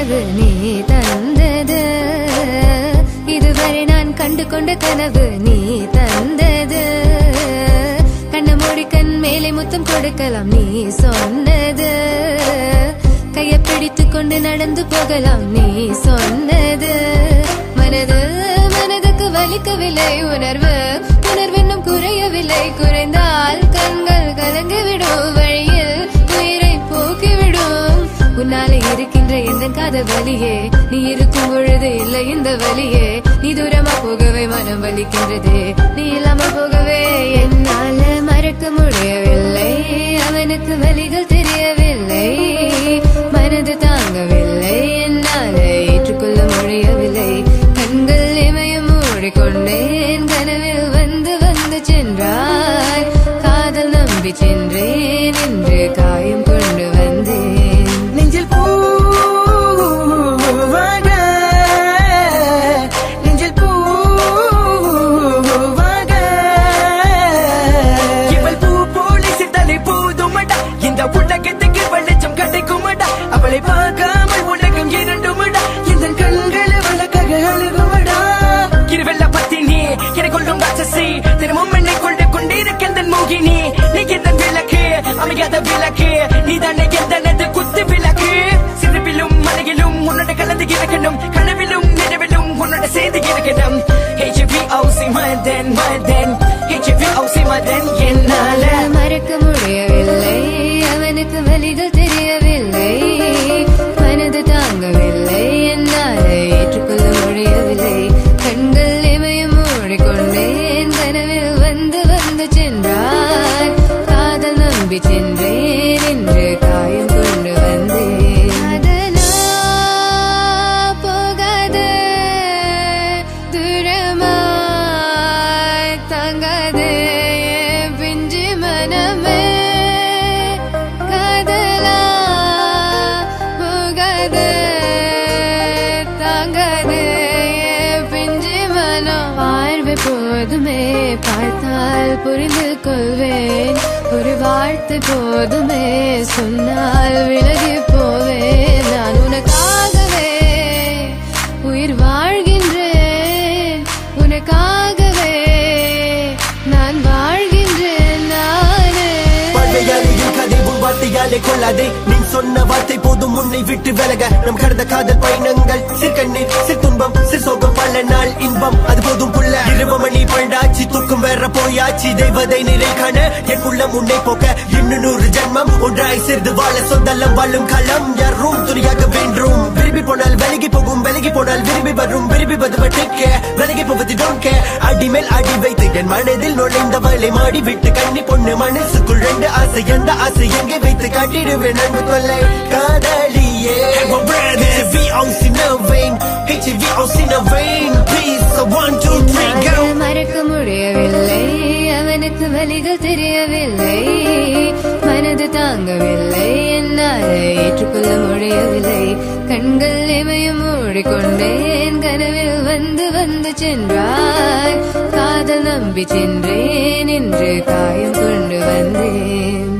கனவு நீ தந்தது, இதுவரை நான் கண்டு கொண்ட கனவு நீ தந்தது. கண்ண மூடி கண் மேலே முத்தம் கொடுக்கலாம் நீ சொன்னது, கையை பிடித்து கொண்டு நடந்து போகலாம் நீ சொன்னது. மனதுக்கு வலிக்கவில்லை உணர்வு, உணர்வென்னும் குறையவில்லை, குறைந்தால் கண்கள் கலங்கிவிடும், வழியில் உயிரை போக்கிவிடும். உன்னாலே இருக்கின்ற எந்த காதல் வலியே, நீ இருக்கும் பொழுது இல்லை இந்த வலியே. நீ தூரமா போகவே மனம் வலிக்கின்றது, நீ இல்லாம போகவே என்னால மறக்க முடியவில்லை. அவனுக்கு வலிகள் தெரியவில்லை, மனது தாங்கவில்லை, என்னால ஏற்றுக்கொள்ள முடியவில்லை. கண்கள் இமயம் மூடிக்கொண்டேன், கனவில் வந்து வந்து சென்றாய். காதல் நம்பி சென்றேன், இன்று காயம் கொண்டு வந்தேன். நெஞ்சில் பூவாக, நெஞ்சில் பூவாக, இவள் பூ போலி சித்தலை போதுமடா, இந்த உலகத்துக்கு வெளிச்சம் கிடைக்குமடா. அவளை பார்க்காமல் உலகம் இரண்டுமடா, இந்த கண்களை வழக்காக அழுகுமடா. இருவெல்ல பத்தினி என கொள்ளும் ராட்சசி, தினமும் என்னை கொண்டு கொண்டிருக்கின்ற மோகினி. நீ எந்த விளக்கு, அமையாத விளக்கு, நீதானே எந்தனது குத்து விளக்கு. சிறுவிலும் மலையிலும் உன்னோட கலந்து இருக்கணும், கனவிலும் நினைவிலும் உன்னோட செய்து இருக்கணும். HVOC Madan Madan, HVOC Madan. என்னால மறக்க முடியவில்லை, அவனுக்கு வலிகள் தெரியவில்லை, மனது தாங்கவில்லை, என்னால் ஏற்றுக்கொள்ள முடியவில்லை. கண்கள் இமயம் மூடிக்கொண்டேன், கனவில் வந்து வந்து சென்றாய். காதல் நம்பி சென்றேன், இன்று காயம் கொண்டு வந்தேன். அதனா போகாது, தூரமாய் தாங்காது பிஞ்சு மனமே. காதலா போகாது, தாங்காது பிஞ்சு மனம். பார்வை போதுமே, பார்த்தால் புரிந்து கொள்வேன். ஒரு வார்த்தை போதுமே, சொன்னால் விலகி போவேன். நான் உனக்காகவே உயிர் வாழ்கின்றேன், உனக்காகவே நான் வாழ்கின்றேன். நானே வாழ்வையாலையும் கதைவும் வார்த்தையாலே கொள்ளாதே, நீ சொன்ன வார்த்தை போதும் உன்னை விட்டு விலக. நம் கடந்த காதல் பயணங்கள், சிற்கண்ணீர் சிற்துன்பம் சிற்சோகம், பல நாள் இன்பம் அது போதும் புள்ள. 20 மணி பண்டாச்சி, தூக்கம் வேற போயாச்சி, தெய்வதை நிறை காண என் உள்ளம் உன்னை போக்க. இன்னும் 100 ஜென்மம் ஒன்றாய் சேர்ந்து வாழ, சொந்தலம் வாழும் காலம் யாரும் துணியாக வேண்டும். விரும்பி போனால் விலகி போகும், விலகி போனால் விரும்பி வரும், விரும்பி வருவதற்க விலகி போவது டோன்ட் கேர். அடிமேல் அடி வைத்து என் மனதில் நுழைந்தவளை மாடி விட்டு கண்ணி பொண்ணு மனசுக்குள் 2 ஆசை, எந்த ஆசை எங்கே வைத்து காட்டிடுவேன் அன்பு கொள்ளை காதலியே. HVOC no vein, HVOC no vein, please, so 1 2 3 go. மறக்க முடியவில்லை, அவனுக்கு வலிகள் தெரியவில்லை, மனது தாங்கவில்லை, என்னால் ஏற்றுக்கொள்ள முடியவில்லை. கண்கள் இமயம் மூடிக்கொண்டேன், கனவில் வந்து வந்து சென்றாய். காதல் நம்பி சென்றேன், இன்று காயம் கொண்டு வந்தேன்.